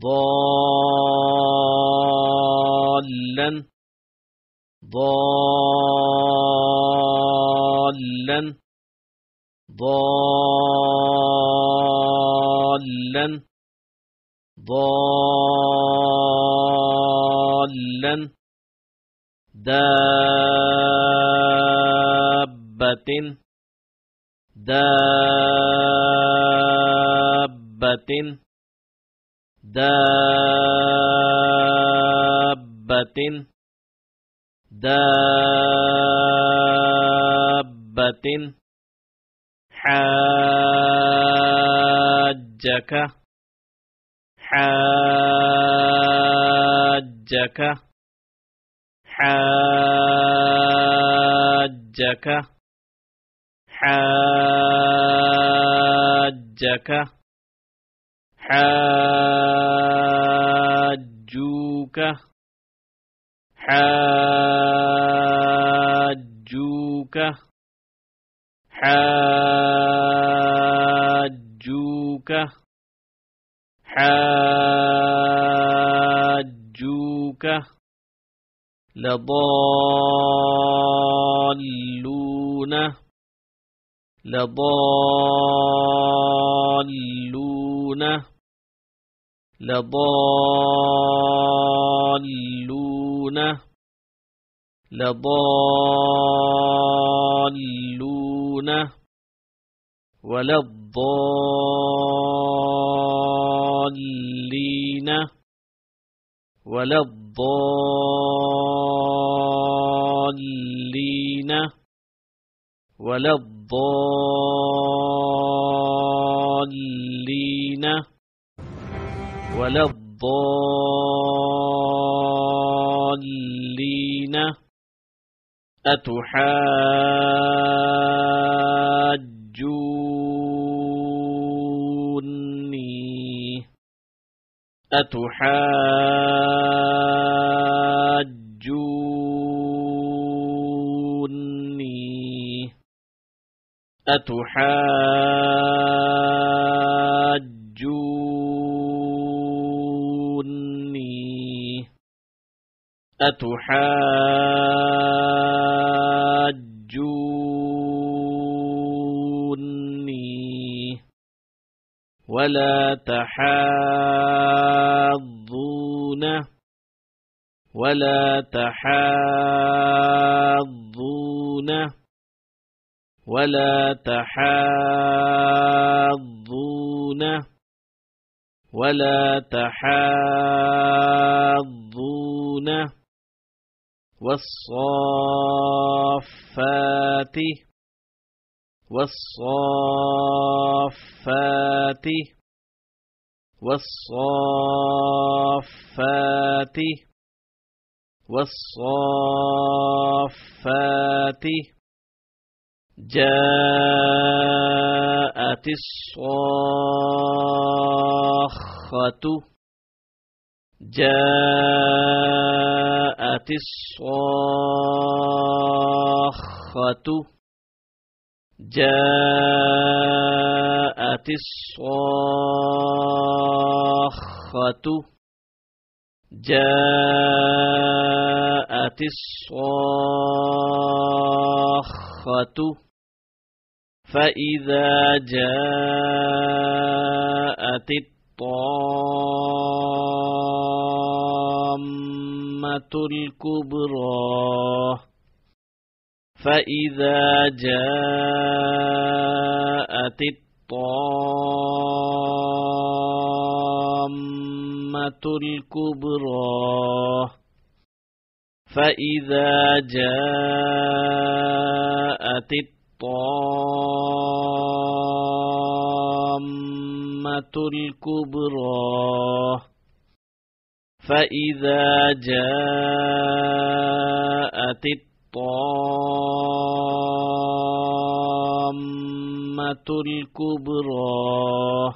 ضالا ضالا ضالا ضالا دابة دابة دابة دابة حاجك حاجك حاجك حاجك حاجوك حاجوك حاجوك حاجوك لضالون لضالون لضالون لضالون ولا الضالين ولا الضالين ولا الضالين ولا الضالين أتحاجوني أتحاجوني أتحاجوني أتحاجوني ولا تحاضون ولا تحاضون ولا تحاضون ولا تحاضون والصافات والصافات والصافات والصافات جاءت الصاخة جاءت الصاخة جاءت الصاخة جاءت الصاخة فإذا جاءت الطامة الكبرى فإذا جاءت الطامة الكبرى فإذا جاءت الطامة الكبرى فإذا جاءت الطامة الكبرى